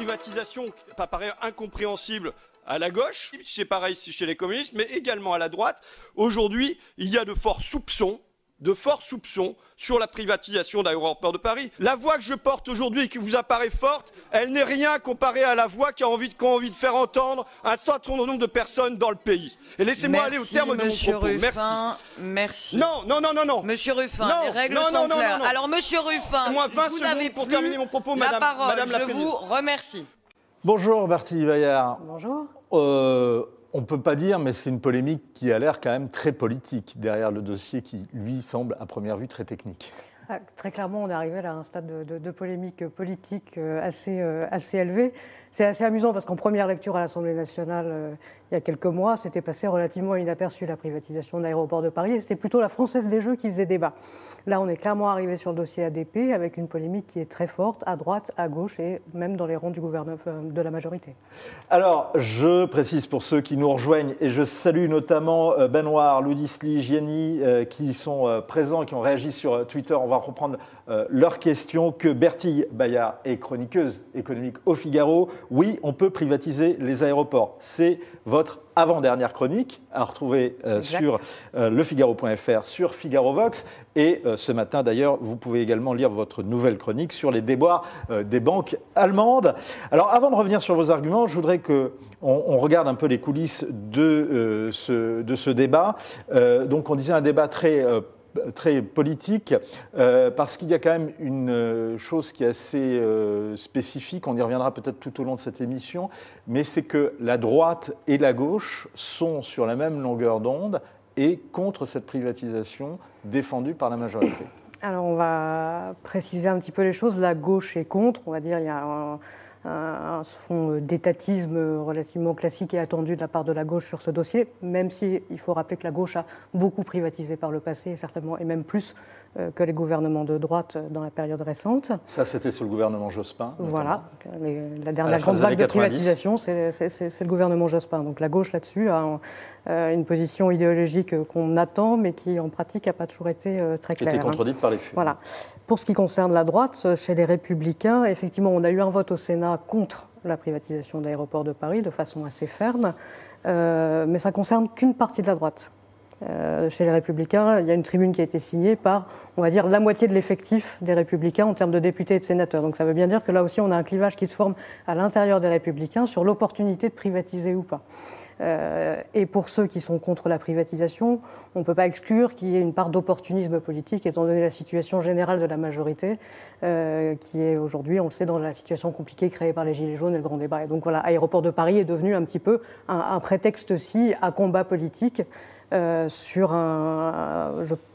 privatisation paraît incompréhensible à la gauche, c'est pareil chez les communistes, mais également à la droite. Aujourd'hui, il y a de forts soupçons sur la privatisation d'Aéroports de Paris. La voix que je porte aujourd'hui et qui vous apparaît forte, elle n'est rien comparée à la voix qu'ont envie de faire entendre un certain nombre de personnes dans le pays. Et laissez-moi aller au terme de mon propos. Ruffin, merci. Non. Monsieur Ruffin, les règles sont claires. Alors, monsieur Ruffin, vous n'avez pour terminer mon propos, la parole. Madame la Je vous remercie. Bonjour, Bertille Bayart. Bonjour. On ne peut pas dire, mais c'est une polémique qui a l'air quand même très politique derrière le dossier qui, lui, semble à première vue très technique. Très clairement, on est arrivé là à un stade de polémique politique assez élevé. C'est assez amusant parce qu'en première lecture à l'Assemblée nationale, il y a quelques mois, c'était passé relativement inaperçu la privatisation de l'Aéroport de Paris et c'était plutôt la Française des Jeux qui faisait débat. Là, on est clairement arrivé sur le dossier ADP avec une polémique qui est très forte, à droite, à gauche et même dans les rangs du gouvernement de la majorité. Alors, je précise pour ceux qui nous rejoignent et je salue notamment Benoît, Loudisli, Gianni qui sont présents, qui ont réagi sur Twitter. On va reprendre leurs questions, que Bertille Bayart est chroniqueuse économique au Figaro. Oui, on peut privatiser les aéroports. C'est votre avant-dernière chronique à retrouver sur lefigaro.fr, sur Figaro Vox. Et ce matin, d'ailleurs, vous pouvez également lire votre nouvelle chronique sur les déboires des banques allemandes. Alors, avant de revenir sur vos arguments, je voudrais qu'on regarde un peu les coulisses de ce débat. Donc, on disait un débat très politique, parce qu'il y a quand même une chose qui est assez spécifique, on y reviendra peut-être tout au long de cette émission, mais c'est que la droite et la gauche sont sur la même longueur d'onde et contre cette privatisation défendue par la majorité. Alors on va préciser un petit peu les choses. La gauche est contre, on va dire, il y a un fond d'étatisme relativement classique et attendu de la part de la gauche sur ce dossier, même si il faut rappeler que la gauche a beaucoup privatisé par le passé, certainement, et même plus que les gouvernements de droite dans la période récente. Ça, c'était sous le gouvernement Jospin. Voilà, la dernière grande vague de privatisation, c'est le gouvernement Jospin. Donc la gauche là-dessus a une position idéologique qu'on attend, mais qui en pratique n'a pas toujours été très claire. Qui était contredite par les faits. Voilà. Pour ce qui concerne la droite, chez les Républicains, effectivement, on a eu un vote au Sénat contre la privatisation d'Aéroports de Paris de façon assez ferme, mais ça ne concerne qu'une partie de la droite. Chez les Républicains, il y a une tribune qui a été signée par, on va dire, la moitié de l'effectif des Républicains en termes de députés et de sénateurs. Donc ça veut bien dire que là aussi, on a un clivage qui se forme à l'intérieur des Républicains sur l'opportunité de privatiser ou pas. Et pour ceux qui sont contre la privatisation, on ne peut pas exclure qu'il y ait une part d'opportunisme politique, étant donné la situation générale de la majorité, qui est aujourd'hui, on le sait, dans la situation compliquée créée par les Gilets jaunes et le grand débat. Et donc voilà, Aéroport de Paris est devenu un petit peu un prétexte aussi à combat politique. Je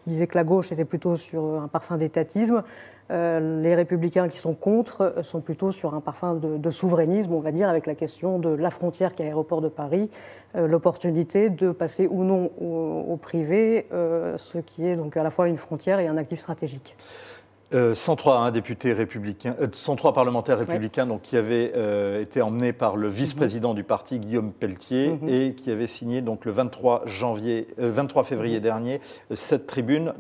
disais que la gauche était plutôt sur un parfum d'étatisme. Les Républicains qui sont contre sont plutôt sur un parfum de souverainisme, on va dire, avec la question de la frontière qu'est Aéroport de Paris, l'opportunité de passer ou non au privé, ce qui est donc à la fois une frontière et un actif stratégique. 103 députés républicains, 103 parlementaires républicains, donc, qui avaient été emmenés par le vice-président du parti, Guillaume Pelletier, et qui avaient signé donc, le 23 février dernier cette tribune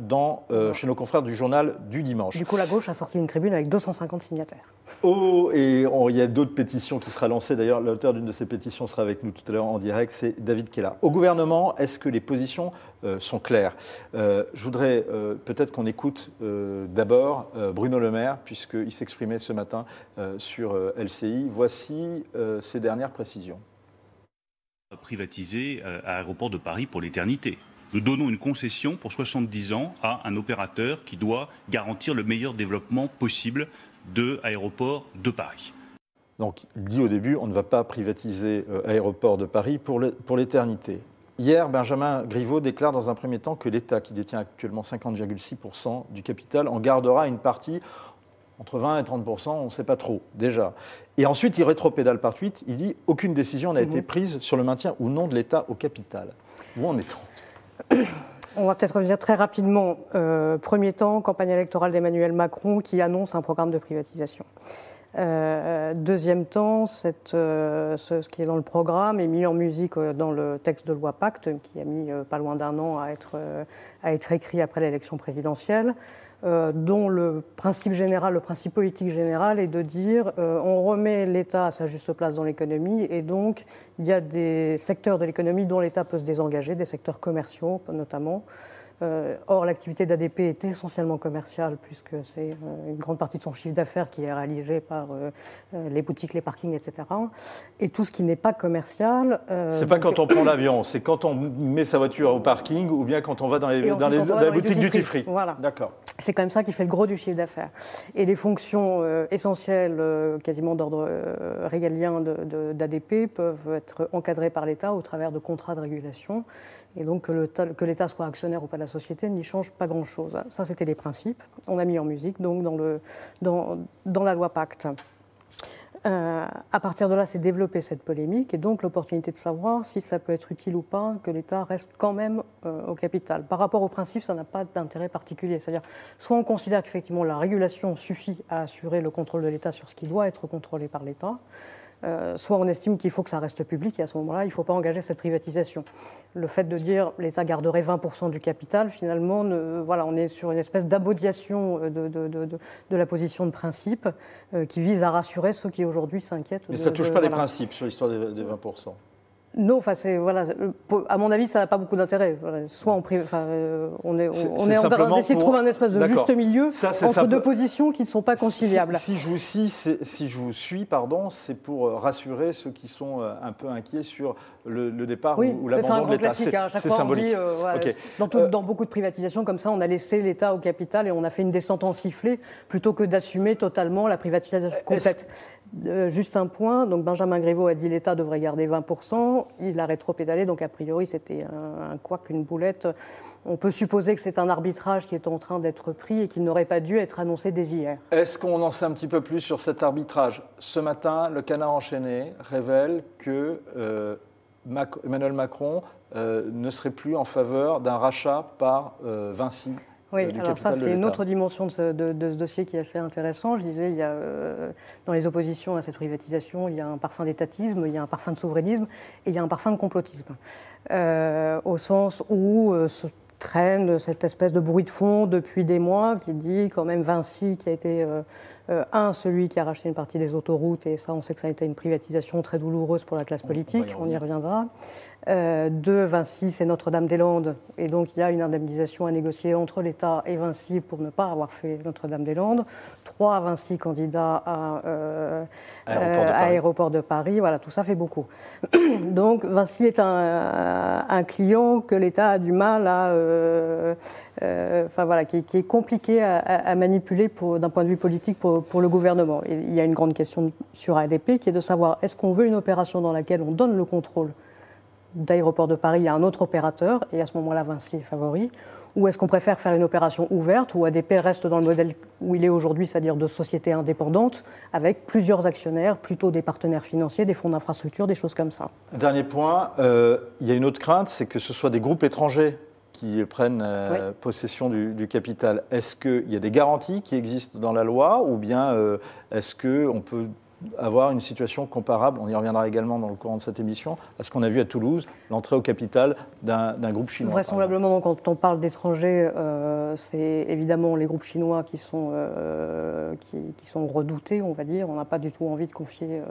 chez nos confrères du journal du dimanche. Du coup, la gauche a sorti une tribune avec 250 signataires. Oh, et il y a d'autres pétitions qui sera lancées. D'ailleurs, l'auteur d'une de ces pétitions sera avec nous tout à l'heure en direct, c'est David Kella. Au gouvernement, est-ce que les positions sont claires ? Je voudrais peut-être qu'on écoute d'abord Bruno Le Maire, puisqu'il s'exprimait ce matin sur LCI. Voici ses dernières précisions. Privatiser Aéroports de Paris pour l'éternité. Nous donnons une concession pour 70 ans à un opérateur qui doit garantir le meilleur développement possible de Aéroports de Paris. Donc, il dit au début, on ne va pas privatiser Aéroports de Paris pour l'éternité. Hier, Benjamin Griveaux déclare dans un premier temps que l'État, qui détient actuellement 50,6% du capital, en gardera une partie, entre 20 et 30%, on ne sait pas trop, déjà. Et ensuite, il rétropédale par tweet, il dit « Aucune décision n'a été prise sur le maintien ou non de l'État au capital ». Où en est-on ? On va peut-être revenir très rapidement. Premier temps, campagne électorale d'Emmanuel Macron qui annonce un programme de privatisation. Deuxième temps, ce qui est dans le programme est mis en musique dans le texte de loi Pacte, qui a mis pas loin d'un an à être écrit après l'élection présidentielle, dont le principe général, le principe politique général est de dire on remet l'État à sa juste place dans l'économie, et donc il y a des secteurs de l'économie dont l'État peut se désengager, des secteurs commerciaux notamment. Or, l'activité d'ADP est essentiellement commerciale, puisque c'est une grande partie de son chiffre d'affaires qui est réalisée par les boutiques, les parkings, etc. Et tout ce qui n'est pas commercial... c'est pas quand on prend l'avion, c'est quand on met sa voiture au parking ou bien quand on va dans les boutiques duty-free. Voilà. D'accord. C'est quand même ça qui fait le gros du chiffre d'affaires. Et les fonctions essentielles, quasiment d'ordre régalien d'ADP, peuvent être encadrées par l'État au travers de contrats de régulation. Et donc que l'État soit actionnaire ou pas de la société n'y change pas grand-chose. Ça, c'était les principes. On a mis en musique donc dans la loi Pacte. À partir de là, c'est développer cette polémique et donc l'opportunité de savoir si ça peut être utile ou pas que l'État reste quand même au capital. Par rapport au principe, ça n'a pas d'intérêt particulier. C'est-à-dire, soit on considère qu'effectivement la régulation suffit à assurer le contrôle de l'État sur ce qui doit être contrôlé par l'État, soit on estime qu'il faut que ça reste public et à ce moment-là, il ne faut pas engager cette privatisation. Le fait de dire l'État garderait 20% du capital, finalement, on est sur une espèce d'abodiation de la position de principe qui vise à rassurer ceux qui aujourd'hui s'inquiètent. Mais ça ne touche pas les principes sur l'histoire des 20%. Non, à mon avis, ça n'a pas beaucoup d'intérêt. Soit on est en train d'essayer de trouver un espèce de juste milieu entre deux positions qui ne sont pas conciliables. Si je vous suis, c'est pour rassurer ceux qui sont un peu inquiets sur le départ ou l'abandon de l'État. C'est un classique. À chaque fois, on dit, dans beaucoup de privatisations comme ça, on a laissé l'État au capital et on a fait une descente en sifflet plutôt que d'assumer totalement la privatisation complète. Juste un point, donc Benjamin Griveaux a dit l'État devrait garder 20%, il a rétropédalé, donc a priori c'était un couac, une boulette. On peut supposer que c'est un arbitrage qui est en train d'être pris et qu'il n'aurait pas dû être annoncé dès hier. Est-ce qu'on en sait un petit peu plus sur cet arbitrage ? Ce matin, le Canard enchaîné révèle que Emmanuel Macron ne serait plus en faveur d'un rachat par Vinci. Oui, alors ça, c'est une autre dimension de ce dossier qui est assez intéressant. Je disais, il y a, dans les oppositions à cette privatisation, il y a un parfum d'étatisme, il y a un parfum de souverainisme et il y a un parfum de complotisme. Au sens où se traîne cette espèce de bruit de fond depuis des mois qui dit quand même Vinci qui a été... celui qui a racheté une partie des autoroutes, et ça, on sait que ça a été une privatisation très douloureuse pour la classe politique, on y reviendra. 2, Vinci, c'est Notre-Dame-des-Landes, et donc il y a une indemnisation à négocier entre l'État et Vinci pour ne pas avoir fait Notre-Dame-des-Landes. 3, Vinci, candidat à Aéroport de Paris, voilà, tout ça fait beaucoup. Donc Vinci est un client que l'État a du mal qui est compliqué à manipuler d'un point de vue politique pour le gouvernement. Et il y a une grande question sur ADP qui est de savoir est-ce qu'on veut une opération dans laquelle on donne le contrôle d'Aéroport de Paris à un autre opérateur, et à ce moment-là Vinci est favori, ou est-ce qu'on préfère faire une opération ouverte où ADP reste dans le modèle où il est aujourd'hui, c'est-à-dire de société indépendante, avec plusieurs actionnaires, plutôt des partenaires financiers, des fonds d'infrastructure, des choses comme ça. Dernier point, il y a une autre crainte, c'est que ce soit des groupes étrangers qui prennent possession du capital. Est-ce qu'il y a des garanties qui existent dans la loi, ou bien est-ce qu'on peut avoir une situation comparable, on y reviendra également dans le courant de cette émission, à ce qu'on a vu à Toulouse, l'entrée au capital d'un groupe chinois. Vraisemblablement, quand on parle d'étrangers, c'est évidemment les groupes chinois qui sont redoutés, on va dire. On n'a pas du tout envie de confier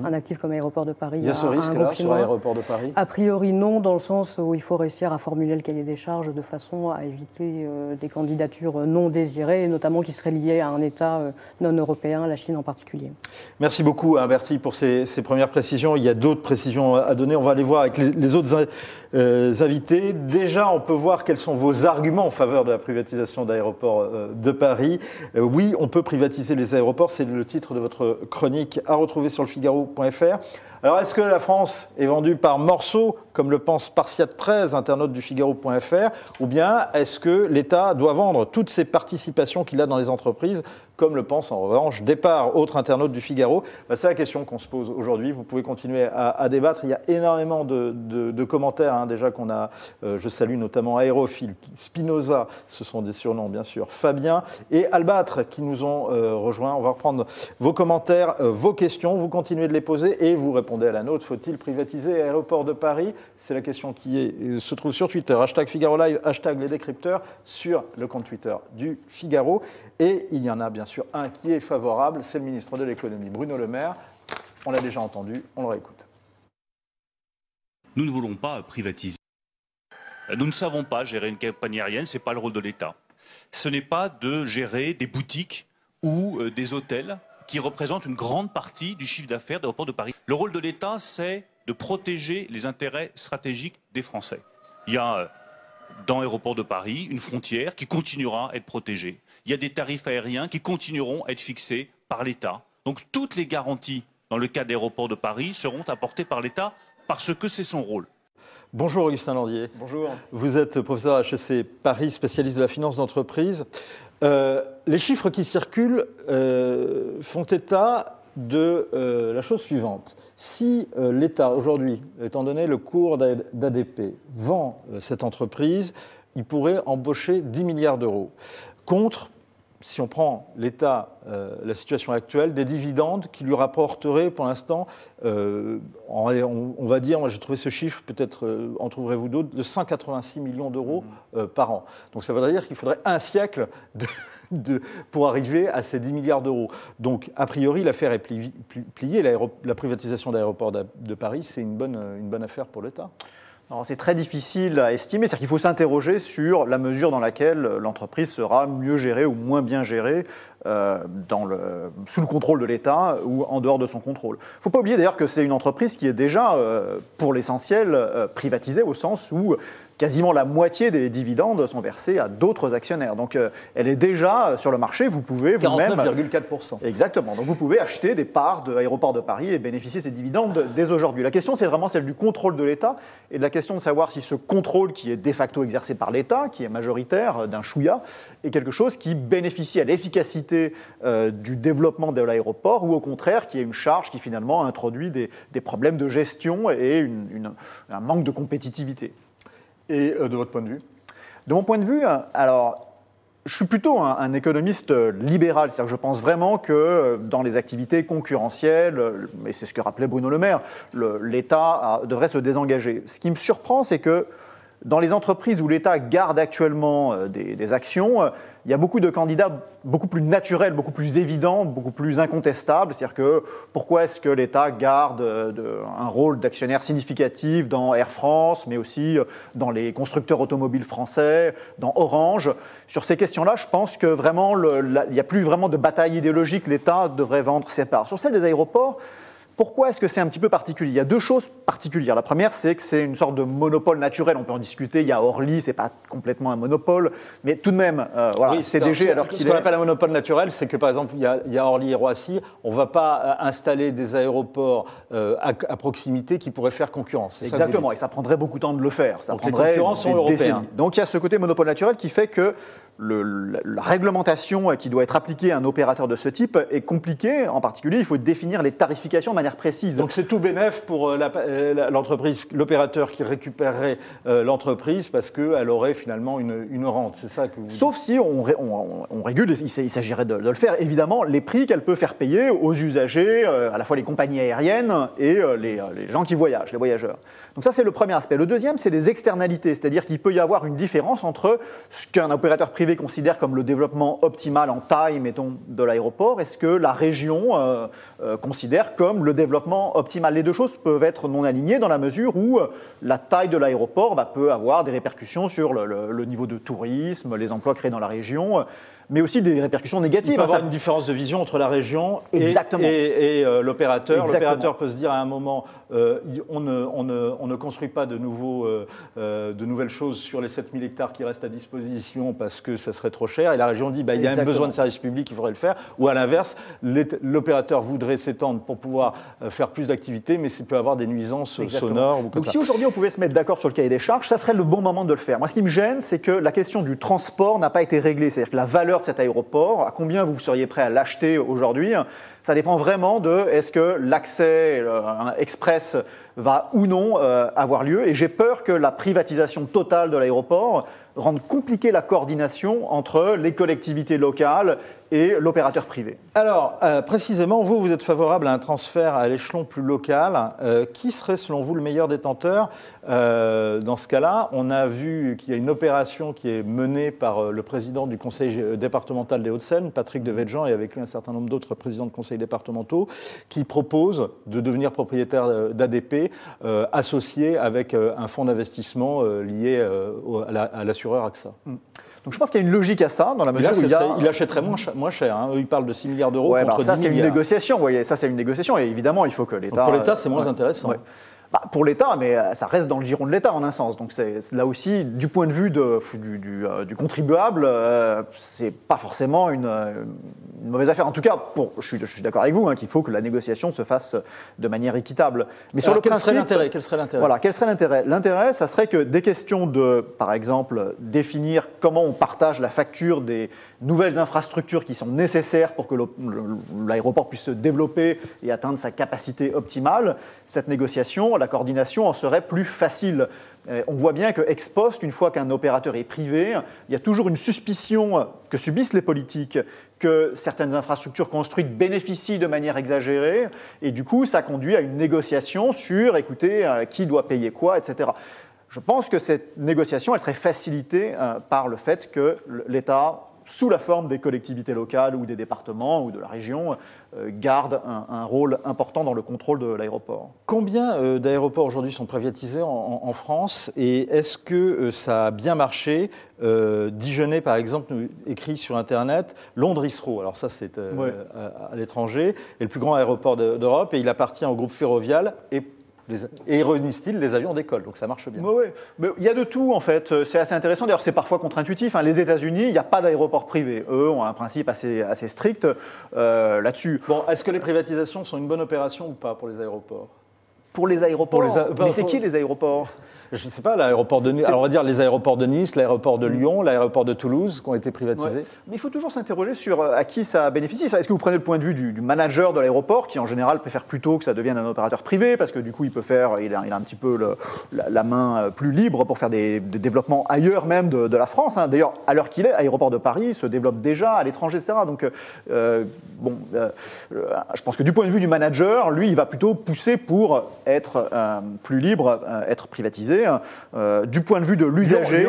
un actif comme Aéroport de Paris à un groupe chinois. Il y a ce risque-là sur Aéroport de Paris ? A priori non, dans le sens où il faut réussir à formuler le cahier des charges de façon à éviter des candidatures non désirées, notamment qui seraient liées à un État non européen, la Chine en particulier. Merci beaucoup, Bertie, pour ces premières précisions. Il y a d'autres précisions à donner. On va aller voir avec les autres invités. Déjà, on peut voir quels sont vos arguments en faveur de la privatisation d'Aéroports de Paris. Oui, on peut privatiser les aéroports. C'est le titre de votre chronique à retrouver sur lefigaro.fr. Alors, est-ce que la France est vendue par morceaux, comme le pense Spartiate13, internaute du Figaro.fr, ou bien est-ce que l'État doit vendre toutes ses participations qu'il a dans les entreprises, comme le pense en revanche Départ, autre internaute du Figaro? C'est la question qu'on se pose aujourd'hui. Vous pouvez continuer à débattre. Il y a énormément de commentaires déjà qu'on a. Je salue notamment Aérophile, Spinoza, ce sont des surnoms bien sûr, Fabien et Albâtre qui nous ont rejoints. On va reprendre vos commentaires, vos questions. Vous continuez de les poser et vous répondez à la nôtre. Faut-il privatiser Aéroport de Paris? C'est la question qui se trouve sur Twitter. Hashtag Figaro Live, hashtag les décrypteurs sur le compte Twitter du Figaro. Et il y en a bien sûr un qui est favorable, c'est le ministre de l'économie, Bruno Le Maire. On l'a déjà entendu, on le réécoute. Nous ne voulons pas privatiser. Nous ne savons pas gérer une compagnie aérienne, ce n'est pas le rôle de l'État. Ce n'est pas de gérer des boutiques ou des hôtels qui représentent une grande partie du chiffre d'affaires d'Aéroports de Paris. Le rôle de l'État, c'est de protéger les intérêts stratégiques des Français. Il y a dans Aéroports de Paris une frontière qui continuera à être protégée. Il y a des tarifs aériens qui continueront à être fixés par l'État. Donc toutes les garanties dans le cas d'Aéroports de Paris seront apportées par l'État parce que c'est son rôle. Bonjour Augustin Landier. Bonjour. Vous êtes professeur à HEC Paris, spécialiste de la finance d'entreprise. Les chiffres qui circulent font état de la chose suivante. Si l'État, aujourd'hui, étant donné le cours d'ADP, vend cette entreprise, il pourrait embaucher 10 milliards d'euros. Contre, si on prend l'État, la situation actuelle, des dividendes qui lui rapporteraient pour l'instant, on va dire, moi j'ai trouvé ce chiffre, peut-être en trouverez-vous d'autres, de 186 millions d'euros par an. Donc ça voudrait dire qu'il faudrait un siècle pour arriver à ces 10 milliards d'euros. Donc a priori l'affaire est pliée, la privatisation d'Aéroports de Paris, c'est une bonne affaire pour l'État. C'est très difficile à estimer, c'est-à-dire qu'il faut s'interroger sur la mesure dans laquelle l'entreprise sera mieux gérée ou moins bien gérée sous le contrôle de l'État ou en dehors de son contrôle. Il ne faut pas oublier d'ailleurs que c'est une entreprise qui est déjà, pour l'essentiel, privatisée au sens où quasiment la moitié des dividendes sont versés à d'autres actionnaires. Donc elle est déjà sur le marché, vous pouvez vous-même... 49,4%. Exactement, donc vous pouvez acheter des parts de Aéroports de Paris et bénéficier de ces dividendes dès aujourd'hui. La question, c'est vraiment celle du contrôle de l'État et de la question de savoir si ce contrôle qui est de facto exercé par l'État, qui est majoritaire d'un chouïa, est quelque chose qui bénéficie à l'efficacité du développement de l'aéroport ou au contraire qui est une charge qui finalement introduit des problèmes de gestion et un manque de compétitivité. Et de votre point de vue? De mon point de vue, alors, je suis plutôt un économiste libéral. C'est-à-dire que je pense vraiment que dans les activités concurrentielles, et c'est ce que rappelait Bruno Le Maire, l'État devrait se désengager. Ce qui me surprend, c'est que dans les entreprises où l'État garde actuellement des actions, il y a beaucoup de candidats beaucoup plus naturels, beaucoup plus évidents, beaucoup plus incontestables. C'est-à-dire que pourquoi est-ce que l'État garde un rôle d'actionnaire significatif dans Air France, mais aussi dans les constructeurs automobiles français, dans Orange? Sur ces questions-là, je pense que vraiment, il n'y a plus vraiment de bataille idéologique. L'État devrait vendre ses parts. Sur celle des aéroports, pourquoi est-ce que c'est un petit peu particulier? Il y a deux choses particulières. La première, c'est que c'est une sorte de monopole naturel. On peut en discuter. Il y a Orly, c'est pas complètement un monopole, mais tout de même, voilà, oui, CDG alors qu'il est... Ce qu'on appelle un monopole naturel, c'est que par exemple, il y a Orly et Roissy. On ne va pas installer des aéroports à proximité qui pourraient faire concurrence. Exactement, et ça prendrait beaucoup de temps de le faire. Ça donc prendrait les concurrents sont européens. Donc il y a ce côté monopole naturel qui fait que la réglementation qui doit être appliquée à un opérateur de ce type est compliquée. En particulier, il faut définir les tarifications de manière précise. Donc c'est tout bénef pour l'entreprise, l'opérateur qui récupérerait l'entreprise parce qu'elle aurait finalement une rente. C'est ça que vous... Sauf si on régule, il s'agirait de le faire, évidemment, les prix qu'elle peut faire payer aux usagers, à la fois les compagnies aériennes et les gens qui voyagent, les voyageurs. Donc ça, c'est le premier aspect. Le deuxième, c'est les externalités, c'est-à-dire qu'il peut y avoir une différence entre ce qu'un opérateur privé considère comme le développement optimal en taille, mettons, de l'aéroport, et ce que la région considère comme le développement optimal. Les deux choses peuvent être non alignées dans la mesure où la taille de l'aéroport peut avoir des répercussions sur le niveau de tourisme, les emplois créés dans la région, mais aussi des répercussions négatives. Il peut y avoir une différence de vision entre la région et l'opérateur. Exactement. L'opérateur peut se dire à un moment, on ne construit pas de nouvelles choses sur les 7000 hectares qui restent à disposition parce que que ça serait trop cher. Et la région dit il y a un besoin de service public, il faudrait le faire. Ou à l'inverse, l'opérateur voudrait s'étendre pour pouvoir faire plus d'activités, mais il peut avoir des nuisances sonores. Donc si aujourd'hui on pouvait se mettre d'accord sur le cahier des charges, ça serait le bon moment de le faire. Moi, ce qui me gêne, c'est que la question du transport n'a pas été réglée. C'est-à-dire que la valeur de cet aéroport, à combien vous seriez prêt à l'acheter aujourd'hui, ça dépend vraiment de est-ce que l'accès express va ou non avoir lieu. Et j'ai peur que la privatisation totale de l'aéroport rende compliquée la coordination entre les collectivités locales et l'opérateur privé. Alors, précisément, vous êtes favorable à un transfert à l'échelon plus local. Qui serait, selon vous, le meilleur détenteur dans ce cas-là? On a vu qu'il y a une opération qui est menée par le président du conseil départemental des Hauts-de-Seine, Patrick Devedjian, et avec lui un certain nombre d'autres présidents de conseils départementaux, qui proposent de devenir propriétaire d'ADP, associé avec un fonds d'investissement lié à l'assureur AXA. Donc je pense qu'il y a une logique à ça, dans la mesure où il achèterait moins cher. Hein. Il parle de 6 milliards d'euros contre 10 milliards. Ça, c'est une négociation, vous voyez. Ça, c'est une négociation. Et évidemment, il faut que l'État... Pour l'État, c'est moins intéressant. Ouais. Pour l'État, mais ça reste dans le giron de l'État en un sens. Donc c'est là aussi, du point de vue du contribuable, c'est pas forcément une mauvaise affaire. En tout cas, je suis d'accord avec vous, qu'il faut que la négociation se fasse de manière équitable. Mais sur le principe, quel serait l'intérêt? Voilà, quel serait l'intérêt? L'intérêt, ça serait que des questions de, par exemple, définir comment on partage la facture des nouvelles infrastructures qui sont nécessaires pour que l'aéroport puisse se développer et atteindre sa capacité optimale, cette négociation, la coordination en serait plus facile. On voit bien que ex post, une fois qu'un opérateur est privé, il y a toujours une suspicion que subissent les politiques que certaines infrastructures construites bénéficient de manière exagérée, et du coup, ça conduit à une négociation sur, écoutez, qui doit payer quoi, etc. Je pense que cette négociation, elle serait facilitée par le fait que l'État, sous la forme des collectivités locales ou des départements ou de la région, garde un rôle important dans le contrôle de l'aéroport. Combien d'aéroports aujourd'hui sont privatisés en France, et est-ce que ça a bien marché? Dijonais, par exemple, nous écrit sur Internet Londres-Heathrow. Alors ça, c'est à l'étranger, est le plus grand aéroport d'Europe, et il appartient au groupe Ferrovial, et ironise-t-il, les avions décollent, donc ça marche bien. Oui, mais il y a de tout en fait, c'est assez intéressant, d'ailleurs c'est parfois contre-intuitif. Les États-Unis, il n'y a pas d'aéroport privé, eux ont un principe assez strict là-dessus. Bon, est-ce que les privatisations sont une bonne opération ou pas pour les aéroports? Pour les aéroports. Mais c'est qui les aéroports? Je ne sais pas, l'aéroport de Nice. Alors on va dire les aéroports de Nice, l'aéroport de Lyon, l'aéroport de Toulouse qui ont été privatisés. Ouais. Mais il faut toujours s'interroger sur à qui ça bénéficie. Est-ce que vous prenez le point de vue du manager de l'aéroport qui en général préfère plutôt que ça devienne un opérateur privé parce que du coup il a un petit peu la main plus libre pour faire des développements ailleurs même de la France. D'ailleurs, à l'heure qu'il est, Aéroport de Paris se développe déjà à l'étranger, etc. Donc je pense que du point de vue du manager, lui, il va plutôt pousser pour être plus libre, être privatisé. Du point de vue de l'usager,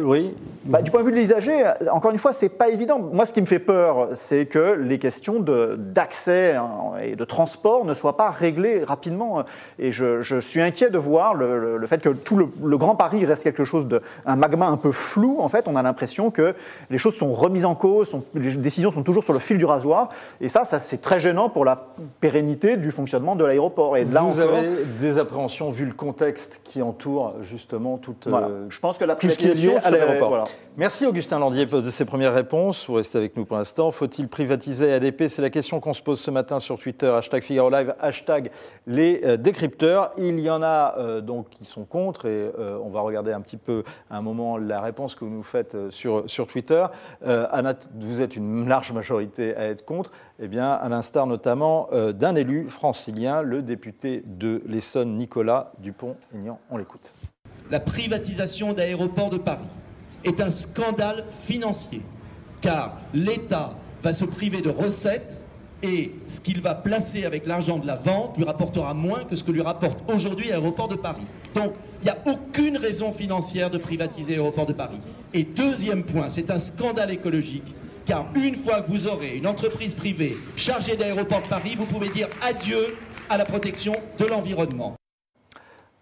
oui. Du point de vue de l'usager, encore une fois, c'est pas évident. Moi, ce qui me fait peur, c'est que les questions d'accès et de transport ne soient pas réglées rapidement. Et je suis inquiet de voir le fait que tout le Grand Paris reste quelque chose un magma un peu flou. En fait, on a l'impression que les choses sont remises en cause, les décisions sont toujours sur le fil du rasoir. Et ça c'est très gênant pour la pérennité du fonctionnement de l'aéroport. Et là, vous avez des appréhensions vu le contexte qui entoure justement je pense que la tout ce qui est lié à l'aéroport. Voilà. Merci Augustin Landier de ces premières réponses. Vous restez avec nous pour l'instant. Faut-il privatiser ADP? C'est la question qu'on se pose ce matin sur Twitter, #Figaro Live, #les décrypteurs. Il y en a donc qui sont contre, et on va regarder un petit peu à un moment la réponse que vous nous faites sur Twitter. Anna, vous êtes une large majorité à être contre, à l'instar notamment d'un élu francilien, le député de l'Essonne, Nicolas Dupont-Aignan. On l'écoute. La privatisation d'Aéroports de Paris est un scandale financier, car l'État va se priver de recettes et ce qu'il va placer avec l'argent de la vente lui rapportera moins que ce que lui rapporte aujourd'hui Aéroports de Paris. Donc, il n'y a aucune raison financière de privatiser Aéroports de Paris. Et deuxième point, c'est un scandale écologique, car une fois que vous aurez une entreprise privée chargée d'Aéroports de Paris, vous pouvez dire adieu à la protection de l'environnement.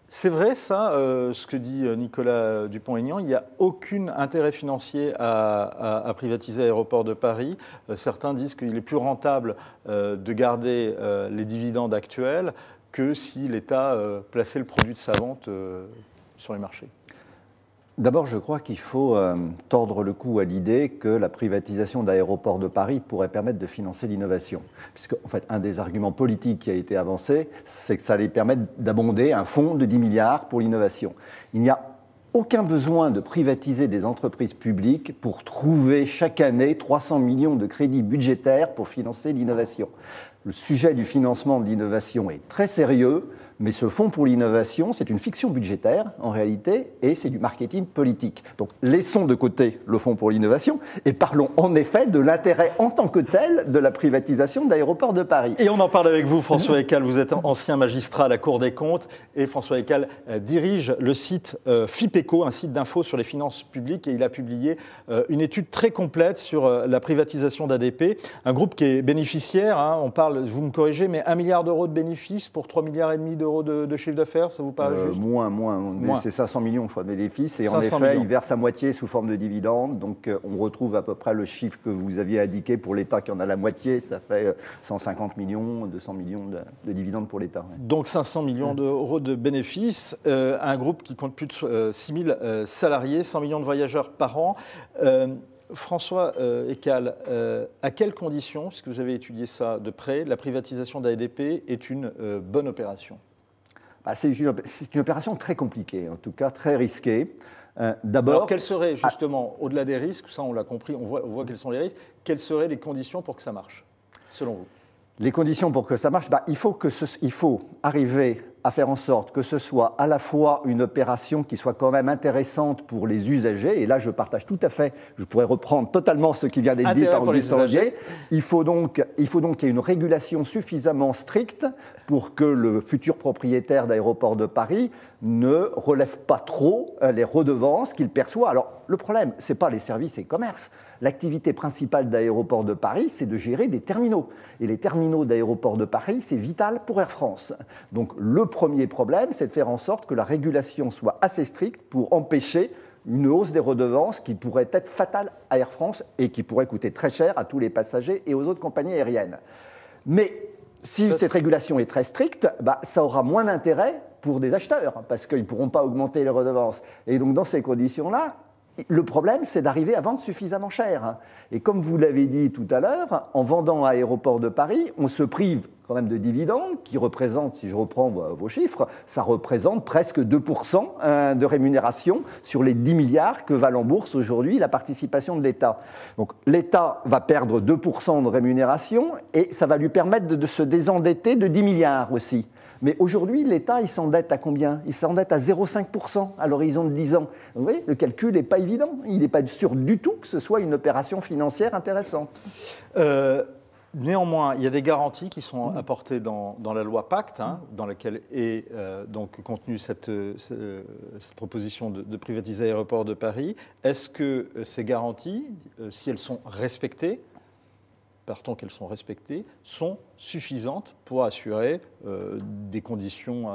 C'est vrai ça, ce que dit Nicolas Dupont-Aignan, il n'y a aucun intérêt financier à privatiser Aéroports de Paris. Certains disent qu'il est plus rentable de garder les dividendes actuels que si l'État plaçait le produit de sa vente sur les marchés. D'abord, je crois qu'il faut tordre le cou à l'idée que la privatisation d'Aéroports de Paris pourrait permettre de financer l'innovation. Puisque, en fait, un des arguments politiques qui a été avancé, c'est que ça allait permettre d'abonder un fonds de 10 milliards pour l'innovation. Il n'y a aucun besoin de privatiser des entreprises publiques pour trouver chaque année 300 millions de crédits budgétaires pour financer l'innovation. Le sujet du financement de l'innovation est très sérieux. Mais ce fonds pour l'innovation, c'est une fiction budgétaire, en réalité, et c'est du marketing politique. Donc, laissons de côté le fonds pour l'innovation et parlons en effet de l'intérêt en tant que tel de la privatisation d'Aéroports de Paris. Et on en parle avec vous, François Écal. Vous êtes ancien magistrat à la Cour des comptes et François Écal dirige le site FIPECO, un site d'info sur les finances publiques, et il a publié une étude très complète sur la privatisation d'ADP, un groupe qui est bénéficiaire, hein, on parle, vous me corrigez, mais 1 milliard d'euros de bénéfices pour 3,5 milliards d'euros de chiffre d'affaires, ça vous paraît juste ? Moins. C'est 500 millions, je crois, de bénéfices. Et en effet, il verse à moitié sous forme de dividendes. Donc, on retrouve à peu près le chiffre que vous aviez indiqué pour l'État qui en a la moitié. Ça fait 150 millions, 200 millions de dividendes pour l'État. Ouais. Donc, 500 millions d'euros de bénéfices. Un groupe qui compte plus de 6 000 salariés, 100 millions de voyageurs par an. François Écal, à quelles conditions, puisque vous avez étudié ça de près, la privatisation d'ADP est une bonne opération ? C'est une opération très compliquée, en tout cas très risquée. D'abord, alors, quels seraient justement, au-delà des risques, ça on l'a compris, on voit quels sont les risques, quelles seraient les conditions pour que ça marche, selon vous ? Les conditions pour que ça marche, il faut arriver à faire en sorte que ce soit à la fois une opération qui soit quand même intéressante pour les usagers, et là je partage tout à fait, je pourrais reprendre totalement ce qui vient d'être dit par Augustin Laugier. Il faut donc qu'il y ait une régulation suffisamment stricte pour que le futur propriétaire d'Aéroports de Paris ne relève pas trop les redevances qu'il perçoit. Alors le problème, ce n'est pas les services et commerces. L'activité principale d'Aéroports de Paris, c'est de gérer des terminaux. Et les terminaux d'Aéroports de Paris, c'est vital pour Air France. Donc le premier problème, c'est de faire en sorte que la régulation soit assez stricte pour empêcher une hausse des redevances qui pourrait être fatale à Air France et qui pourrait coûter très cher à tous les passagers et aux autres compagnies aériennes. Mais si cette régulation est très stricte, ça aura moins d'intérêt pour des acheteurs parce qu'ils ne pourront pas augmenter les redevances. Et donc dans ces conditions-là, le problème, c'est d'arriver à vendre suffisamment cher. Et comme vous l'avez dit tout à l'heure, en vendant à Aéroports de Paris, on se prive quand même de dividendes qui représentent, si je reprends vos chiffres, ça représente presque 2% de rémunération sur les 10 milliards que valent en bourse aujourd'hui la participation de l'État. Donc l'État va perdre 2% de rémunération et ça va lui permettre de se désendetter de 10 milliards aussi. Mais aujourd'hui, l'État, il s'endette à combien ? Il s'endette à 0,5% à l'horizon de 10 ans. Vous voyez, le calcul n'est pas évident. Il n'est pas sûr du tout que ce soit une opération financière intéressante. Néanmoins, il y a des garanties qui sont apportées dans la loi Pacte, dans laquelle est donc contenue cette proposition de privatiser Aéroports de Paris. Est-ce que ces garanties, si elles sont respectées, partons qu'elles sont respectées, sont suffisantes pour assurer des conditions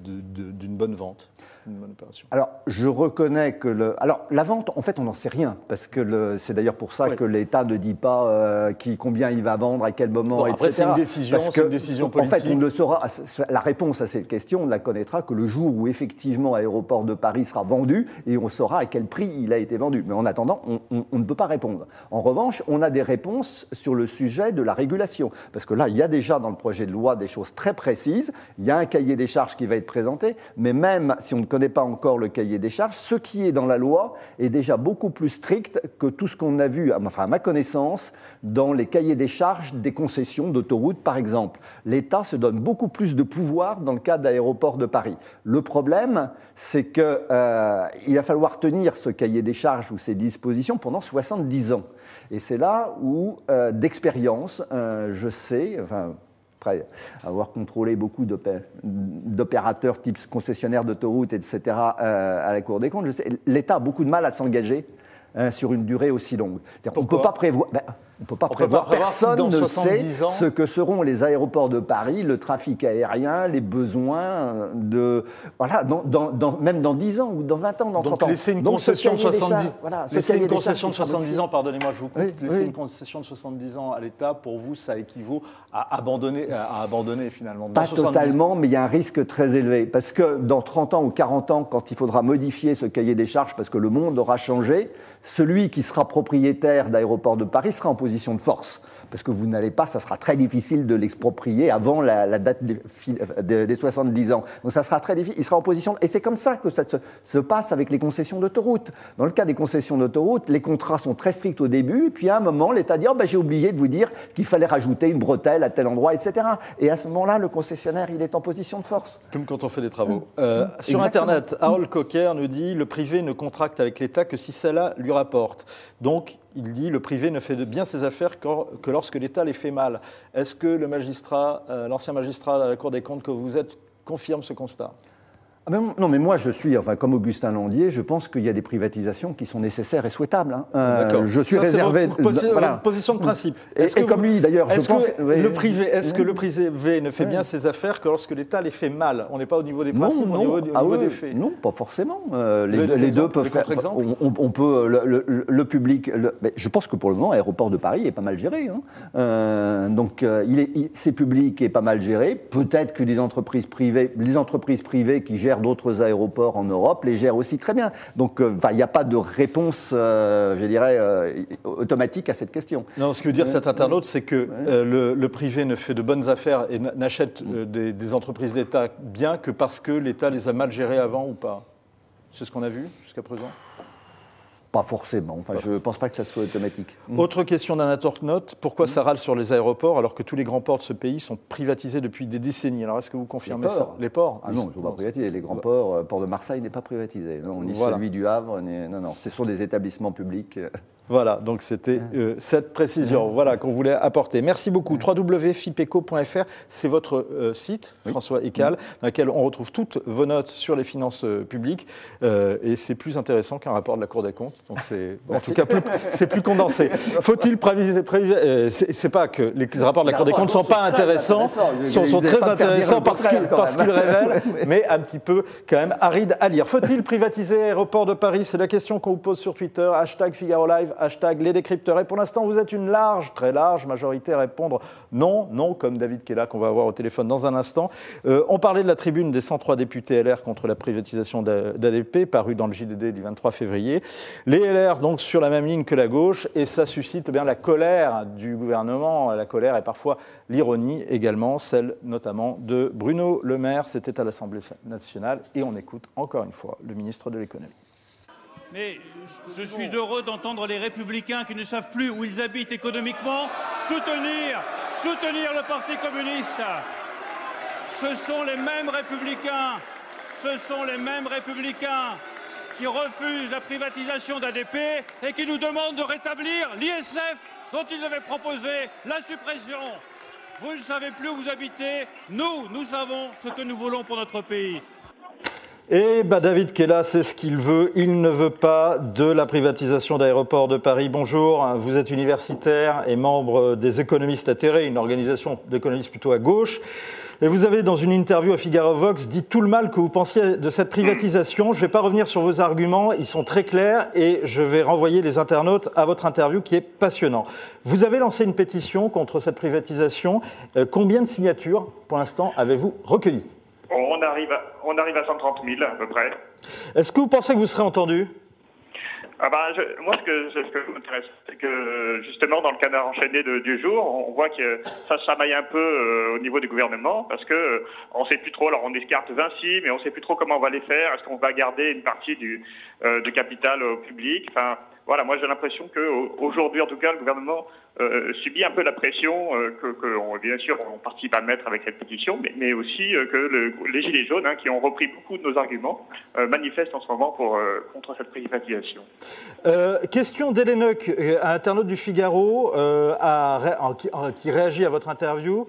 d'une bonne vente, une bonne opération? Alors, je reconnais que la vente, en fait, on n'en sait rien, parce que c'est d'ailleurs pour ça que l'État ne dit pas combien il va vendre, à quel moment, etc. Après, c'est une décision politique. En fait, on ne saura, la réponse à cette question, on ne la connaîtra que le jour où, effectivement, Aéroports de Paris sera vendu, et on saura à quel prix il a été vendu. Mais en attendant, on ne peut pas répondre. En revanche, on a des réponses sur le sujet de la régulation, parce que là, il y a déjà dans le projet de loi des choses très précises, il y a un cahier des charges qui va être présenté, mais même si on ne connaît pas encore le cahier des charges, ce qui est dans la loi est déjà beaucoup plus strict que tout ce qu'on a vu, enfin à ma connaissance, dans les cahiers des charges des concessions d'autoroutes, par exemple. L'État se donne beaucoup plus de pouvoir dans le cas d'Aéroports de Paris. Le problème, c'est qu'il va falloir tenir ce cahier des charges ou ces dispositions pendant 70 ans. Et c'est là où, d'expérience, je sais, après avoir contrôlé beaucoup d'opérateurs type concessionnaires d'autoroutes, etc., à la Cour des comptes, je sais, l'État a beaucoup de mal à s'engager sur une durée aussi longue. On ne peut pas prévoir... On ne peut pas prévoir. Personne ne sait ce que seront les aéroports de Paris, le trafic aérien, les besoins de... Voilà, même dans 10 ans ou dans 20 ans, dans 30 ans. Laisser une concession de 70 ans, pardonnez-moi, je vous coupe. Laisser une concession de 70 ans à l'État, pour vous, ça équivaut à abandonner finalement. Pas totalement, mais il y a un risque très élevé. Parce que dans 30 ans ou 40 ans, quand il faudra modifier ce cahier des charges, parce que le monde aura changé, celui qui sera propriétaire d'Aéroports de Paris sera en position de force. Parce que vous n'allez pas, ça sera très difficile de l'exproprier avant la date des 70 ans. Donc ça sera très difficile, il sera en position... Et c'est comme ça que ça se passe avec les concessions d'autoroute. Dans le cas des concessions d'autoroute, les contrats sont très stricts au début, puis à un moment, l'État dit « j'ai oublié de vous dire qu'il fallait rajouter une bretelle à tel endroit, etc. » Et à ce moment-là, le concessionnaire, il est en position de force. Comme quand on fait des travaux. Sur Internet, Harold Cocker nous dit « Le privé ne contracte avec l'État que si cela lui rapporte. » Donc, il dit le privé ne fait de bien ses affaires que lorsque l'État les fait mal. Est-ce que le magistrat, l'ancien magistrat à la Cour des comptes que vous êtes, confirme ce constat ? Non, mais moi, je suis, comme Augustin Landier, je pense qu'il y a des privatisations qui sont nécessaires et souhaitables. D'accord. Je suis réservé... Voilà. Position de principe. Et comme lui, d'ailleurs, je pense... Est-ce que le privé ne fait bien ses affaires que lorsque l'État les fait mal ? On n'est pas au niveau des principes, au niveau des faits. Non, pas forcément. Les deux peuvent faire... On peut... Le public... Je pense que pour le moment, Aéroport de Paris est pas mal géré. Donc, c'est public et pas mal géré. Peut-être que les entreprises privées qui gèrent d'autres aéroports en Europe les gèrent aussi très bien. Donc, il n'y a pas de réponse, je dirais, automatique à cette question. Non, ce que veut dire cet internaute, c'est que le privé ne fait de bonnes affaires et n'achète des entreprises d'État bien que parce que l'État les a mal gérées avant ou pas. C'est ce qu'on a vu jusqu'à présent ? Pas forcément. Je ne pense pas que ça soit automatique. Autre question d'un internaute. Pourquoi ça râle sur les aéroports alors que tous les grands ports de ce pays sont privatisés depuis des décennies ? Alors, est-ce que vous confirmez ça ? Les ports ? Ah non, ils ne sont pas privatisés. Les grands ports, le port de Marseille n'est pas privatisé. Non, ni celui du Havre. Non, ce sont des établissements publics. Voilà, donc c'était cette précision qu'on voulait apporter. Merci beaucoup. www.fipeco.fr, c'est votre site, François Écal, dans lequel on retrouve toutes vos notes sur les finances publiques. Et c'est plus intéressant qu'un rapport de la Cour des comptes. Donc en tout cas, c'est plus condensé. Faut-il préviser c'est pas que les rapports de la Cour des comptes ne sont pas intéressants, sont très intéressants parce qu'ils révèlent, mais un petit peu quand même arides à lire. Faut-il privatiser Aéroport de Paris ? C'est la question qu'on vous pose sur Twitter, #Figaro Live. Les décrypteurs. Et pour l'instant, vous êtes une très large majorité à répondre non, comme David Kella, qu'on va avoir au téléphone dans un instant. On parlait de la tribune des 103 députés LR contre la privatisation d'ADP, parue dans le JDD du 23 février. Les LR, donc, sur la même ligne que la gauche, et ça suscite bien la colère du gouvernement, la colère et parfois l'ironie également, celle notamment de Bruno Le Maire. C'était à l'Assemblée nationale. Et on écoute encore une fois le ministre de l'économie. Mais je suis heureux d'entendre les Républicains qui ne savent plus où ils habitent économiquement soutenir le Parti communiste. Ce sont les mêmes Républicains qui refusent la privatisation d'ADP et qui nous demandent de rétablir l'ISF dont ils avaient proposé la suppression. Vous ne savez plus où vous habitez, nous savons ce que nous voulons pour notre pays. Et David Kella, c'est ce qu'il veut. Il ne veut pas de la privatisation d'Aéroports de Paris. Bonjour, vous êtes universitaire et membre des économistes atterrés, une organisation d'économistes plutôt à gauche. Et vous avez, dans une interview à Figaro Vox, dit tout le mal que vous pensiez de cette privatisation. Je ne vais pas revenir sur vos arguments, ils sont très clairs et je vais renvoyer les internautes à votre interview qui est passionnant. Vous avez lancé une pétition contre cette privatisation. Combien de signatures, pour l'instant, avez-vous recueillies ? On arrive à 130 000 à peu près. Est-ce que vous pensez que vous serez entendu ? Moi, ce que m'intéresse, c'est que justement, dans le canard enchaîné du jour, on voit que ça chamaille un peu au niveau du gouvernement, parce que on sait plus trop. Alors, on écarte Vinci, mais on sait plus trop comment on va les faire. Est-ce qu'on va garder une partie du capital au public ? Enfin, voilà, moi j'ai l'impression qu'aujourd'hui, en tout cas, le gouvernement subit un peu la pression que bien sûr, on participe à mettre avec cette pétition, mais aussi que les Gilets jaunes, qui ont repris beaucoup de nos arguments, manifestent en ce moment contre cette privatisation. Question d'Elenok, internaute du Figaro, qui réagit à votre interview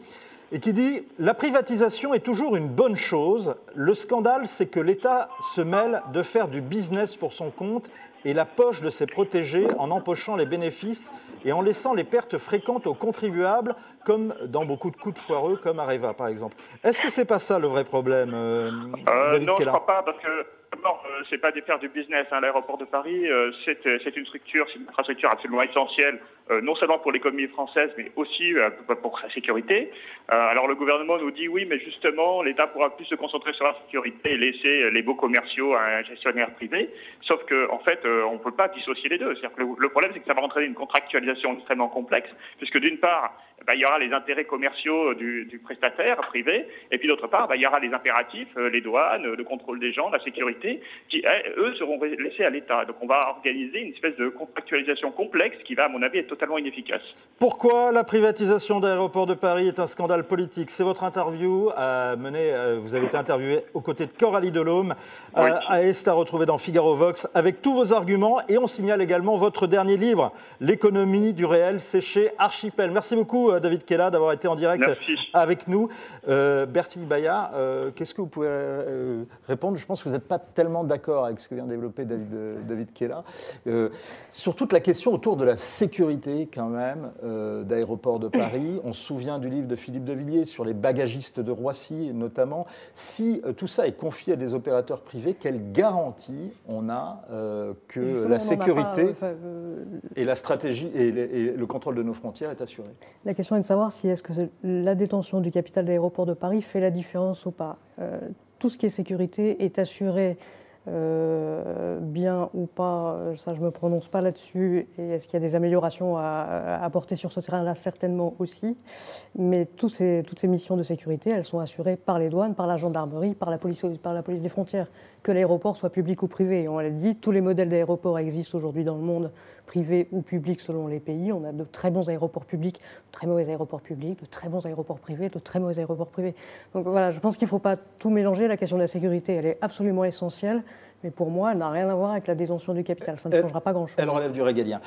et qui dit « La privatisation est toujours une bonne chose. Le scandale, c'est que l'État se mêle de faire du business pour son compte et la poche de ses protégés en empochant les bénéfices et en laissant les pertes fréquentes aux contribuables, comme dans beaucoup de coups de foireux, comme Areva par exemple. Est-ce que c'est pas ça le vrai problème, David Non, Kella? je crois pas, parce que d'abord, c'est pas de faire du business. L'aéroport de Paris, c'est une structure, c'est une infrastructure absolument essentielle, non seulement pour l'économie française, mais aussi pour sa sécurité. Alors le gouvernement nous dit oui, mais justement, l'État pourra plus se concentrer sur la sécurité et laisser les baux commerciaux à un gestionnaire privé. Sauf que, en fait, on peut pas dissocier les deux. C'est-à-dire que le problème, c'est que ça va entraîner une contractualisation extrêmement complexe, puisque d'une part, il y aura les intérêts commerciaux du prestataire privé, et puis d'autre part, il y aura les impératifs, les douanes, le contrôle des gens, la sécurité, qui, eux, seront laissés à l'État. Donc on va organiser une espèce de contractualisation complexe qui va, à mon avis, être totalement inefficace. Pourquoi la privatisation d'Aéroports de Paris est un scandale politique? C'est votre interview vous avez été interviewé aux côtés de Coralie Delhomme, oui. à retrouver dans Figaro Vox, avec tous vos arguments, et on signale également votre dernier livre, L'économie du réel, c'est chez Archipel. Merci beaucoup David Kella d'avoir été en direct avec nous. Bertie Baillat, qu'est-ce que vous pouvez répondre? Je pense que vous n'êtes pas tellement d'accord avec ce que vient de développer David Kella. Sur toute la question autour de la sécurité quand même d'Aéroports de Paris. On se souvient du livre de Philippe de Villiers sur les bagagistes de Roissy notamment. Si tout ça est confié à des opérateurs privés, quelle garantie on a que la sécurité et la stratégie et le contrôle de nos frontières est assuré? La question est de savoir si est-ce que la détention du capital d'Aéroports de Paris fait la différence ou pas. Tout ce qui est sécurité est assuré bien ou pas, ça je ne me prononce pas là-dessus, et est-ce qu'il y a des améliorations à apporter sur ce terrain-là? Certainement aussi, mais toutes ces missions de sécurité, elles sont assurées par les douanes, par la gendarmerie, par la police des frontières, que l'aéroport soit public ou privé. Et on l'a dit, tous les modèles d'aéroports existent aujourd'hui dans le monde, privé ou public selon les pays. On a de très bons aéroports publics, de très mauvais aéroports publics, de très bons aéroports privés, de très mauvais aéroports privés. Donc voilà, je pense qu'il ne faut pas tout mélanger. La question de la sécurité, elle est absolument essentielle, mais pour moi, elle n'a rien à voir avec la détention du capital. Ça ne changera pas grand-chose. Elle relève du régalien.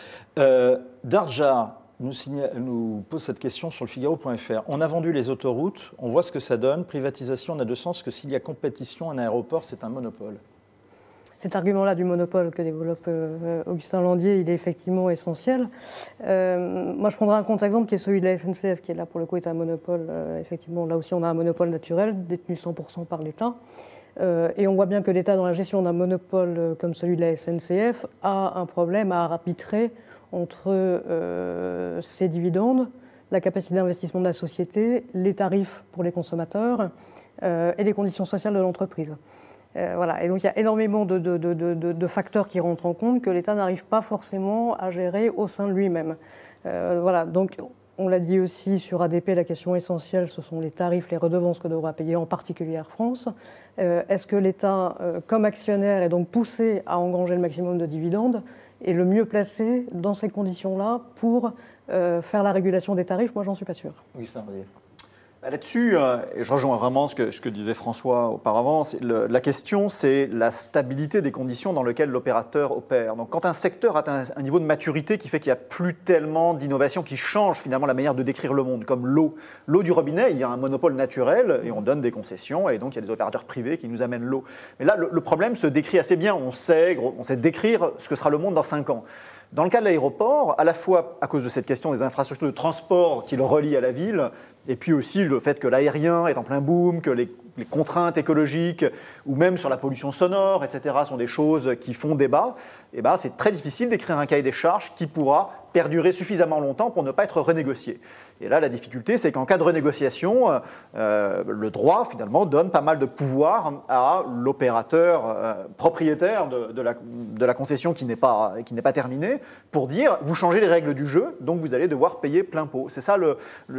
Darja nous pose cette question sur le Figaro.fr. On a vendu les autoroutes, on voit ce que ça donne. Privatisation n'a de sens que s'il y a compétition. Un aéroport, c'est un monopole. Cet argument-là du monopole que développe Augustin Landier, il est effectivement essentiel. Moi, je prendrai un contre-exemple qui est celui de la SNCF, qui est là, pour le coup, est un monopole. Effectivement, là aussi, on a un monopole naturel, détenu 100% par l'État. Et on voit bien que l'État, dans la gestion d'un monopole comme celui de la SNCF, a un problème à arbitrer entre ses dividendes, la capacité d'investissement de la société, les tarifs pour les consommateurs et les conditions sociales de l'entreprise. Voilà. Et donc il y a énormément de facteurs qui rentrent en compte que l'État n'arrive pas forcément à gérer au sein de lui-même. Voilà. Donc on l'a dit aussi sur ADP, la question essentielle, ce sont les tarifs, les redevances que devra payer en particulier Air France. Est-ce que l'État, comme actionnaire, est donc poussé à engranger le maximum de dividendes, est le mieux placé dans ces conditions-là pour faire la régulation des tarifs? Moi, j'en suis pas sûr. Oui, ça va. Là-dessus, et je rejoins vraiment ce que disait François auparavant, la question, c'est la stabilité des conditions dans lesquelles l'opérateur opère. Donc, quand un secteur atteint un niveau de maturité qui fait qu'il n'y a plus tellement d'innovation qui change finalement la manière de décrire le monde, comme l'eau. L'eau du robinet, il y a un monopole naturel et on donne des concessions et donc il y a des opérateurs privés qui nous amènent l'eau. Mais là, le problème se décrit assez bien. On sait décrire ce que sera le monde dans 5 ans. Dans le cas de l'aéroport, à la fois à cause de cette question des infrastructures de transport qui le relient à la ville, et puis aussi le fait que l'aérien est en plein boom, que les contraintes écologiques ou même sur la pollution sonore, etc., sont des choses qui font débat, et c'est très difficile d'écrire un cahier des charges qui pourra perdurer suffisamment longtemps pour ne pas être renégocié. Et là, la difficulté, c'est qu'en cas de renégociation, le droit, finalement, donne pas mal de pouvoir à l'opérateur propriétaire de la concession qui n'est pas terminée, pour dire, vous changez les règles du jeu, donc vous allez devoir payer plein pot. C'est ça,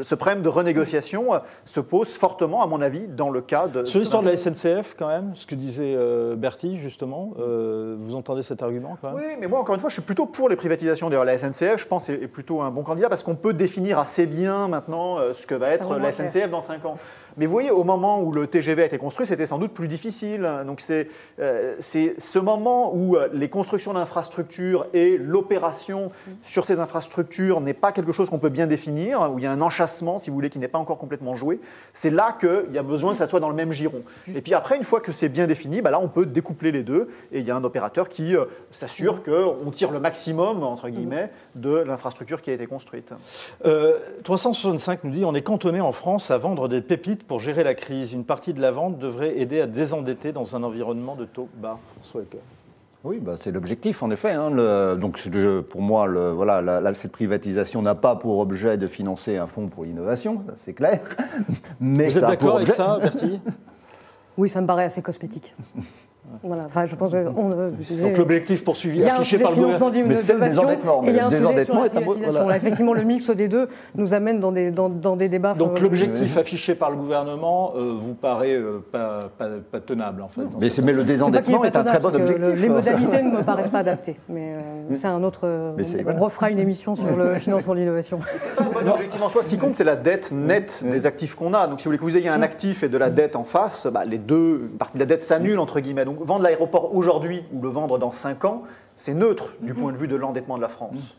ce problème de renégociation se pose fortement, à mon avis, dans le cas de... Sur l'histoire de la SNCF, quand même, ce que disait Bertie, justement, vous entendez cet argument, quand même? Oui, mais moi, encore une fois, je suis plutôt pour les privatisations. D'ailleurs, la SNCF, je pense, est plutôt un bon candidat, parce qu'on peut définir assez bien maintenant ce que va être la SNCF dans 5 ans. Mais vous voyez, au moment où le TGV a été construit, c'était sans doute plus difficile. Donc c'est ce moment où les constructions d'infrastructures et l'opération sur ces infrastructures n'est pas quelque chose qu'on peut bien définir, où il y a un enchâssement, si vous voulez, qui n'est pas encore complètement joué. C'est là qu'il y a besoin que ça soit dans le même giron. Et puis après, une fois que c'est bien défini, là, on peut découpler les deux. Et il y a un opérateur qui s'assure qu'on tire le maximum, entre guillemets, de l'infrastructure qui a été construite. 365 nous dit, on est cantonné en France à vendre des pépites pour gérer la crise. Une partie de la vente devrait aider à désendetter dans un environnement de taux bas. François Hecker. Oui, c'est l'objectif, en effet. Donc, pour moi, cette privatisation n'a pas pour objet de financer un fonds pour l'innovation, c'est clair. Mais vous êtes d'accord avec ça, Bertille? Oui, ça me paraît assez cosmétique. Voilà, enfin, je pense donc l'objectif poursuivi, affiché par le gouvernement, mais c'est le désendettement. Et il y a un sujet sur la privatisation. Là, effectivement, le mix des deux nous amène dans des débats. Donc l'objectif affiché par le gouvernement vous paraît pas tenable, en fait. Mais le désendettement est un très bon objectif. Les modalités ne me paraissent pas adaptées. Mais c'est un autre... on refera une émission sur le financement de l'innovation. C'est pas un bon objectif en soi. Ce qui compte, c'est la dette nette des actifs qu'on a. Donc si vous voulez que vous ayez un actif et de la dette en face, les deux, une partie de la dette s'annule, entre guillemets. Donc vendre l'aéroport aujourd'hui ou le vendre dans 5 ans, c'est neutre du point de vue de l'endettement de la France.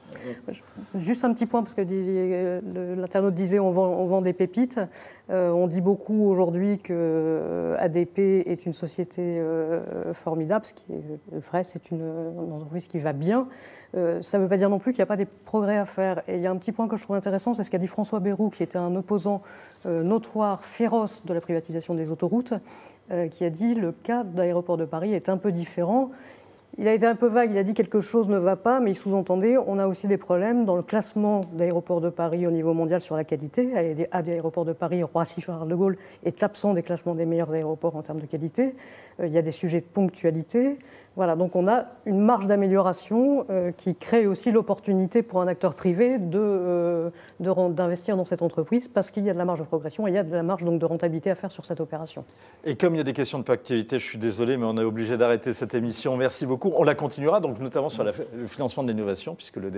Juste un petit point, parce que l'internaute disait on vend des pépites. On dit beaucoup aujourd'hui que ADP est une société formidable, ce qui est vrai, c'est une entreprise qui va bien. Ça ne veut pas dire non plus qu'il n'y a pas des progrès à faire. Et il y a un petit point que je trouve intéressant, c'est ce qu'a dit François Bayrou, qui était un opposant notoire, féroce de la privatisation des autoroutes, qui a dit le cas de l'aéroport de Paris est un peu différent. Il a été un peu vague, il a dit quelque chose ne va pas, mais il sous-entendait on a aussi des problèmes dans le classement d'aéroports de Paris au niveau mondial sur la qualité. À des aéroports de Paris, Roissy-Charles de Gaulle est absent des classements des meilleurs aéroports en termes de qualité. Il y a des sujets de ponctualité. Voilà, donc on a une marge d'amélioration qui crée aussi l'opportunité pour un acteur privé d'investir dans cette entreprise parce qu'il y a de la marge de progression et il y a de la marge donc, de rentabilité à faire sur cette opération. Et comme il y a des questions de ponctualité, je suis désolé, mais on est obligé d'arrêter cette émission. Merci beaucoup. On la continuera, donc, notamment sur le financement de l'innovation, puisque le débat